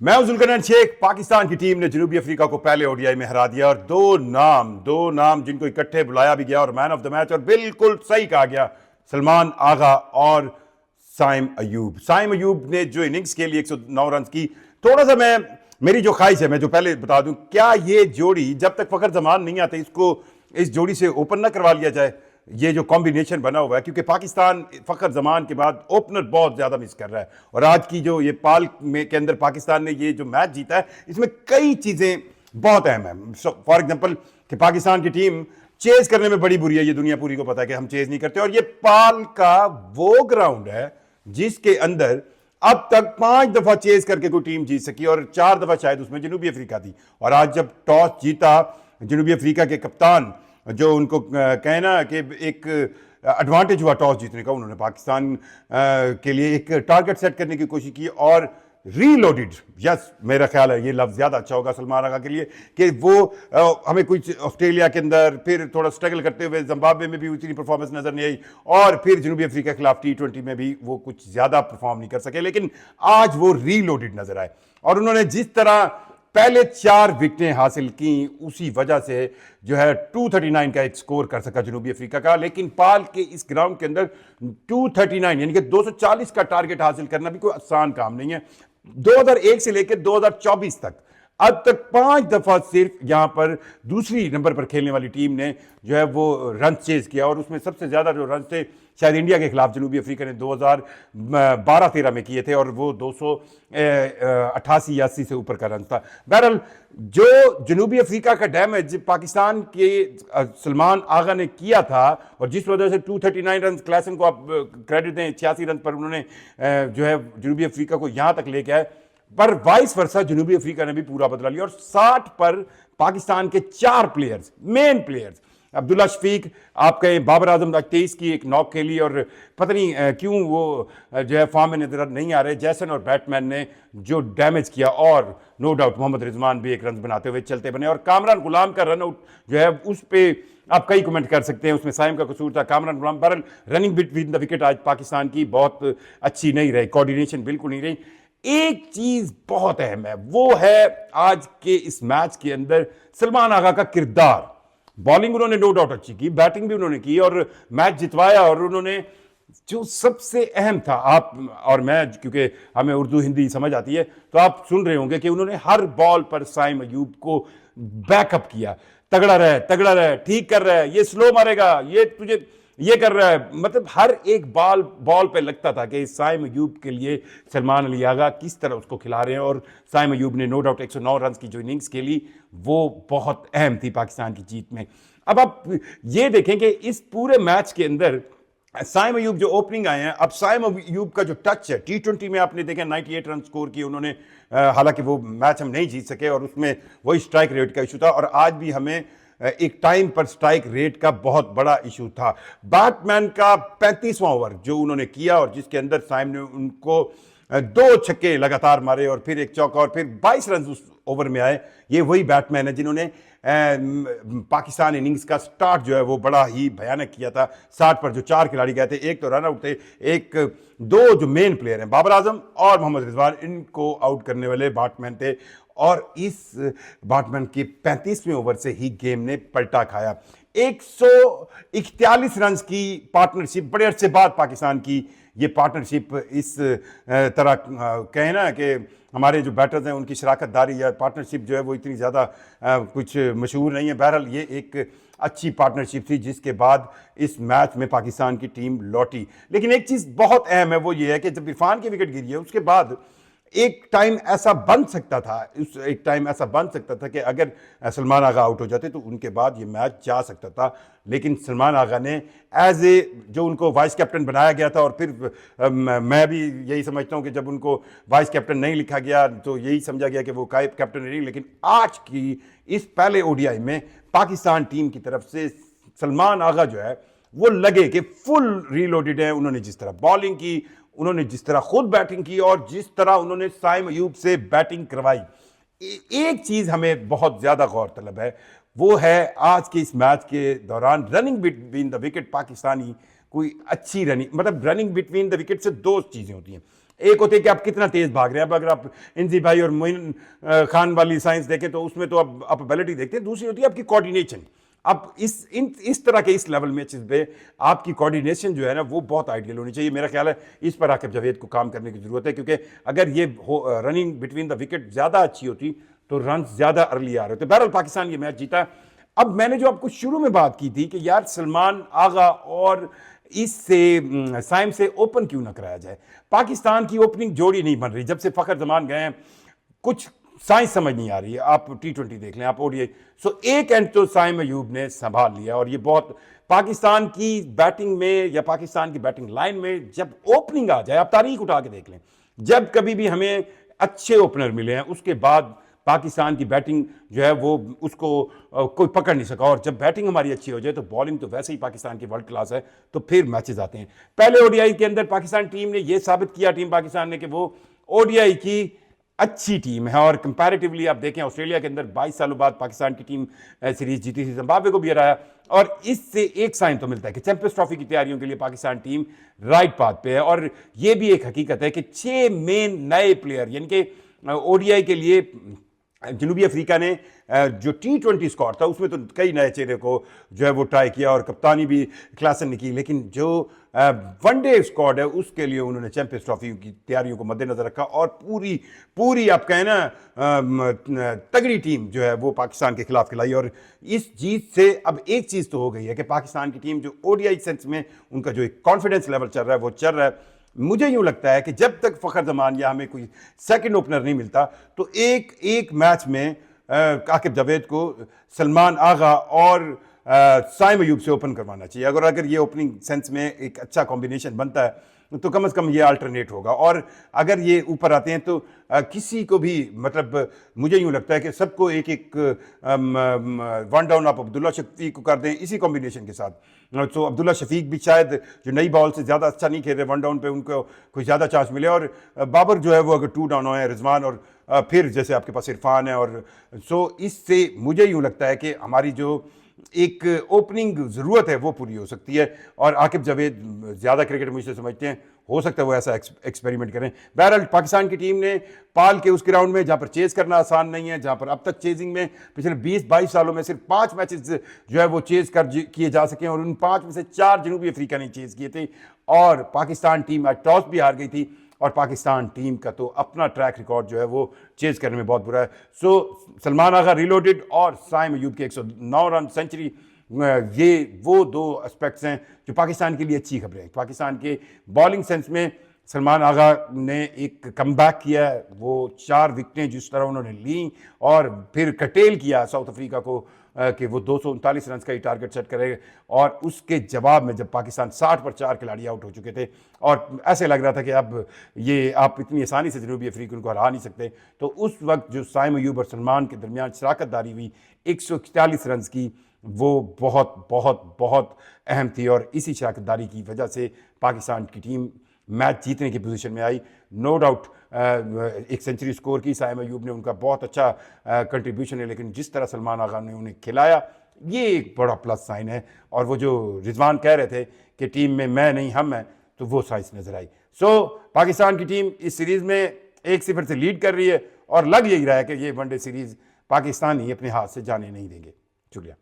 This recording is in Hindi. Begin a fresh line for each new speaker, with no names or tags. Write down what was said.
मैं हूं जुल्करनैन शेख। पाकिस्तान की टीम ने जनूबी अफ्रीका को पहले ओडीआई में हरा दिया और दो नाम जिनको इकट्ठे बुलाया भी गया और मैन ऑफ द मैच, और बिल्कुल सही कहा गया, सलमान आगा और साइम अयूब ने जो इनिंग्स के लिए 109 रन की। थोड़ा सा मेरी जो ख्वाहिश है, मैं जो पहले बता दूं, क्या ये जोड़ी जब तक फखर जमान नहीं आते इसको इस जोड़ी से ओपन ना करवा लिया जाए। ये जो कॉम्बिनेशन बना हुआ है, क्योंकि पाकिस्तान फखर जमान के बाद ओपनर बहुत ज्यादा मिस कर रहा है। और आज की जो ये पाल में के अंदर पाकिस्तान ने ये जो मैच जीता है, इसमें कई चीजें बहुत अहम है। फॉर एग्जांपल कि पाकिस्तान की टीम चेज करने में बड़ी बुरी है, ये दुनिया पूरी को पता है कि हम चेज नहीं करते। और ये पाल का वो ग्राउंड है जिसके अंदर अब तक 5 दफा चेज करके कोई टीम जीत सकी और 4 दफा शायद उसमें जनूबी अफ्रीका थी। और आज जब टॉस जीता जनूबी अफ्रीका के कप्तान, जो उनको कहना कि एक एडवांटेज हुआ टॉस जीतने का, उन्होंने पाकिस्तान के लिए एक टारगेट सेट करने की कोशिश की और रीलोडेड, यस मेरा ख्याल है ये लफ्ज़ ज़्यादा अच्छा होगा सलमान आगा के लिए, कि वो हमें कुछ ऑस्ट्रेलिया के अंदर फिर थोड़ा स्ट्रगल करते हुए जिम्बाब्वे में भी उतनी परफॉर्मेंस नज़र नहीं आई और फिर जनूबी अफ्रीका के खिलाफ T20 में भी वो कुछ ज़्यादा परफॉर्म नहीं कर सके। लेकिन आज वो रीलोडेड नज़र आए और उन्होंने जिस तरह पहले 4 विकेटें हासिल की, उसी वजह से जो है 239 का एक स्कोर कर सका जनूबी अफ्रीका का। लेकिन पाल के इस ग्राउंड के अंदर 239 यानी कि 240 का टारगेट हासिल करना भी कोई आसान काम नहीं है। 2001 से लेकर 2024 तक अब तक 5 दफा सिर्फ यहां पर दूसरी नंबर पर खेलने वाली टीम ने जो है वो रन चेज किया और उसमें सबसे ज्यादा जो रन थे शायद इंडिया के खिलाफ जनूबी अफ्रीका ने 2012-13 में किए थे और वो 288 या 80 से ऊपर का रन था। बहरहाल जो जनूबी अफ्रीका का डैमेज पाकिस्तान के सलमान आगा ने किया था और जिस वजह से 239 रन, क्लासन को आप क्रेडिट दें, 86 रन पर उन्होंने जो है जनूबी अफ्रीका को यहां तक लेके आए, पर वाइस वर्सा जनूबी अफ्रीका ने भी पूरा बदला लिया और 60 पर पाकिस्तान के 4 players, main players, Abdullah Shafique, आप कहें बाबर आजम, 23 की एक नॉक खेली और पता नहीं क्यों वो जो है फॉर्म में नजर नहीं आ रहे। जैसन और बैटमैन ने जो डैमेज किया और नो डाउट मोहम्मद रिजवान भी एक रन बनाते हुए चलते बने और कामरान गुलाम का रन आउट जो है उस पर आप कई कमेंट कर सकते हैं, उसमें साइम का कसूर था, कामरान गुलाम। बहरहाल रनिंग बिटवीन द विकेट आज पाकिस्तान की बहुत अच्छी नहीं रही, कोऑर्डिनेशन बिल्कुल नहीं रही। एक चीज बहुत अहम है, वो है आज के इस मैच के अंदर सलमान आगा का किरदार। बॉलिंग उन्होंने नो डाउट अच्छी की, बैटिंग भी उन्होंने की और मैच जितवाया। और उन्होंने जो सबसे अहम था, आप और मैं क्योंकि हमें उर्दू हिंदी समझ आती है तो आप सुन रहे होंगे कि उन्होंने हर बॉल पर साइम अयूब को बैकअप किया, तगड़ा रहे, ठीक कर रहा है, ये स्लो मारेगा, ये तुझे ये कर रहा है। मतलब हर एक बॉल पे लगता था कि साइम अयूब के लिए सलमान अली आगा किस तरह उसको खिला रहे हैं। और साइम अयूब ने नो डाउट 109 रन की जो इनिंग्स खेली वो बहुत अहम थी पाकिस्तान की जीत में। अब आप ये देखें कि इस पूरे मैच के अंदर साइम अयूब जो ओपनिंग आए हैं, अब साइम अयूब का जो टच है T20 में आपने देखा 98 रन स्कोर किए उन्होंने, हालांकि वो मैच हम नहीं जीत सके और उसमें वही स्ट्राइक रेट का इशू था और आज भी हमें एक टाइम पर स्ट्राइक रेट का बहुत बड़ा इशू था। बैटमैन का 35वां ओवर जो उन्होंने किया और जिसके अंदर साइम ने उनको 2 छक्के लगातार मारे और फिर एक चौका और फिर 22 रन उस ओवर में आए। ये वही बैटमैन है जिन्होंने पाकिस्तान इनिंग्स का स्टार्ट जो है वो बड़ा ही भयानक किया था। 60 पर जो 4 खिलाड़ी गए थे, एक तो रन आउट थे, दो जो मेन प्लेयर हैं बाबर आजम और मोहम्मद रिजवान, इनको आउट करने वाले बैटमैन थे। और इस बैटमैन के 35वें ओवर से ही गेम ने पलटा खाया। 141 रन की पार्टनरशिप, बड़े अरसे बाद पाकिस्तान की ये पार्टनरशिप इस तरह कहें ना कि हमारे जो बैटर्स हैं उनकी शराकतदारी या पार्टनरशिप जो है वो इतनी ज़्यादा कुछ मशहूर नहीं है। बहरहाल ये एक अच्छी पार्टनरशिप थी जिसके बाद इस मैच में पाकिस्तान की टीम लौटी। लेकिन एक चीज़ बहुत अहम है, वो ये है कि जब इरफान की विकेट गिरी है उसके बाद एक टाइम ऐसा बन सकता था कि अगर सलमान आगा आउट हो जाते तो उनके बाद ये मैच जा सकता था। लेकिन सलमान आगा ने एज ए जो उनको वाइस कैप्टन बनाया गया था और फिर मैं भी यही समझता हूं कि जब उनको वाइस कैप्टन नहीं लिखा गया तो यही समझा गया कि वो कैप्टन नहीं। लेकिन आज की इस पहले ओडीआई में पाकिस्तान टीम की तरफ से सलमान आगा जो है वो लगे कि फुल रीलोडेड है। उन्होंने जिस तरह बॉलिंग की, उन्होंने जिस तरह खुद बैटिंग की और जिस तरह उन्होंने साइम अयूब से बैटिंग करवाई, एक चीज हमें बहुत ज्यादा गौर तलब है, वो है आज के इस मैच के दौरान running between the wicket. Pakistani कोई अच्छी रनिंग, मतलब रनिंग बिटवीन द विकेट से 2 चीजें होती हैं। एक होते हैं कि आप कितना तेज भाग रहे हैं। अब अगर आप इंजी भाई और मोइन खान वाली साइंस देखें तो उसमें तो आप एबिलिटी देखते हैं। दूसरी होती है आपकी कोऑर्डिनेशन। अब इस तरह के इस लेवल मैचेस पे आपकी कोऑर्डिनेशन जो है ना वो बहुत आइडियल होनी चाहिए। मेरा ख्याल है इस पर आकिब जावेद को काम करने की जरूरत है, क्योंकि अगर ये रनिंग बिटवीन द विकेट ज्यादा अच्छी होती तो रन ज्यादा अर्ली आ रहे थे। बहरहाल पाकिस्तान ये मैच जीता। अब मैंने जो आपको शुरू में बात की थी कि यार सलमान आगा और इससे साइम से ओपन क्यों ना कराया जाए। पाकिस्तान की ओपनिंग जोड़ी नहीं बन रही जब से फखर जमान गए हैं। कुछ साइंस समझ नहीं आ रही है। आप T20 देख लें, आप ओडीआई। सो एक एंड तो साइम अयूब ने संभाल लिया, और ये बहुत पाकिस्तान की बैटिंग में या पाकिस्तान की बैटिंग लाइन में जब ओपनिंग आ जाए, आप तारीख उठा के देख लें, जब कभी भी हमें अच्छे ओपनर मिले हैं उसके बाद पाकिस्तान की बैटिंग जो है वो उसको कोई पकड़ नहीं सका। और जब बैटिंग हमारी अच्छी हो जाए तो बॉलिंग तो वैसे ही पाकिस्तान की वर्ल्ड क्लास है, तो फिर मैचेस आते हैं। पहले ओडीआई के अंदर पाकिस्तान टीम ने यह साबित किया, टीम पाकिस्तान ने, कि वो ओडीआई की अच्छी टीम है। और कंपैरेटिवली आप देखें ऑस्ट्रेलिया के अंदर 22 सालों बाद पाकिस्तान की टीम सीरीज जीती थी, जिम्बाब्वे को भी हराया। और इससे एक साइन तो मिलता है कि चैंपियंस ट्रॉफी की तैयारियों के लिए पाकिस्तान टीम राइट पाथ पे है। और यह भी एक हकीकत है कि 6 मेन नए प्लेयर, यानी कि ओडीआई के लिए जनूबी अफ्रीका ने जो T20 स्क्वाड था उसमें तो कई नए चेहरे को जो है वो ट्राई किया और कप्तानी भी क्लासन ने की, लेकिन जो वनडे स्क्वाड है उसके लिए उन्होंने चैंपियंस ट्रॉफी की तैयारियों को मद्देनजर रखा और पूरी आप कहें ना तगड़ी टीम जो है वो पाकिस्तान के खिलाफ खिलाई। और इस जीत से अब एक चीज़ तो हो गई है कि पाकिस्तान की टीम जो ओडीआई सेंस में उनका जो एक कॉन्फिडेंस लेवल चल रहा है वो चल रहा है। मुझे यूं लगता है कि जब तक फखर जमान या हमें कोई सेकंड ओपनर नहीं मिलता तो एक मैच में आकिब जावेद को सलमान आगा और साइम अयूब से ओपन करवाना चाहिए। अगर ये ओपनिंग सेंस में एक अच्छा कॉम्बिनेशन बनता है तो कम से कम ये अल्टरनेट होगा। और अगर ये ऊपर आते हैं तो किसी को भी, मतलब मुझे यूं लगता है कि सबको एक वन डाउन आप अब्दुल्ला शफीक को कर दें इसी कॉम्बिनेशन के साथ। तो अब्दुल्ला शफीक भी शायद जो नई बॉल से ज़्यादा अच्छा नहीं खेल रहे, वन डाउन पे उनको कोई ज़्यादा चांस मिले। और बाबर जो है वो अगर 2 डाउन हो है, रिजवान और फिर जैसे आपके पास इरफान है। और सो इससे मुझे यूं लगता है कि हमारी जो एक ओपनिंग ज़रूरत है वो पूरी हो सकती है। और आकिब जावेद ज़्यादा क्रिकेट मुझसे समझते हैं, हो सकता है वो ऐसा एक्सपेरिमेंट करें। बहरहाल पाकिस्तान की टीम ने पाल के उस ग्राउंड में जहाँ पर चेज़ करना आसान नहीं है, जहाँ पर अब तक चेजिंग में पिछले 20-22 सालों में सिर्फ 5 मैचेस जो है वो चेज़ कर किए जा सके, और उन 5 में से 4 जनूबी अफ्रीका ने चेज़ किए थे। और पाकिस्तान टीम आज टॉस भी हार गई थी, और पाकिस्तान टीम का तो अपना ट्रैक रिकॉर्ड जो है वो चेज़ करने में बहुत बुरा है। सो सलमान आगा रिलोडेड और साइम अयूब की 109 रन सेंचुरी, ये वो 2 एस्पेक्ट्स हैं जो पाकिस्तान के लिए अच्छी खबरें हैं। पाकिस्तान के बॉलिंग सेंस में सलमान आगा ने एक कमबैक किया है, वो 4 विकेटें जिस तरह उन्होंने ली और फिर कटेल किया साउथ अफ्रीका को कि वो 239 रन का ही टारगेट सेट करेगा। और उसके जवाब में जब पाकिस्तान 60 पर 4 खिलाड़ी आउट हो चुके थे और ऐसे लग रहा था कि अब ये आप इतनी आसानी से जनूबी अफ्रीका को हरा नहीं सकते, तो उस वक्त जो साइम अयूब और सलमान के दरमियान शराकतदारी हुई 141 रन की, वो बहुत बहुत बहुत अहम थी। और इसी शराकतदारी की वजह से पाकिस्तान की टीम मैच जीतने की पोजीशन में आई। नो डाउट एक सेंचुरी स्कोर की साइम अयूब ने, उनका बहुत अच्छा कंट्रीब्यूशन है, लेकिन जिस तरह सलमान आगा ने उन्हें खिलाया ये एक बड़ा प्लस साइन है। और वो जो रिजवान कह रहे थे कि टीम में मैं नहीं हम हैं, तो वो साइंस नजर आई। सो पाकिस्तान की टीम इस सीरीज़ में 1-0 से लीड कर रही है और लग यही रहा है कि ये वनडे सीरीज़ पाकिस्तान ही अपने हाथ से जाने नहीं देंगे। शुक्रिया।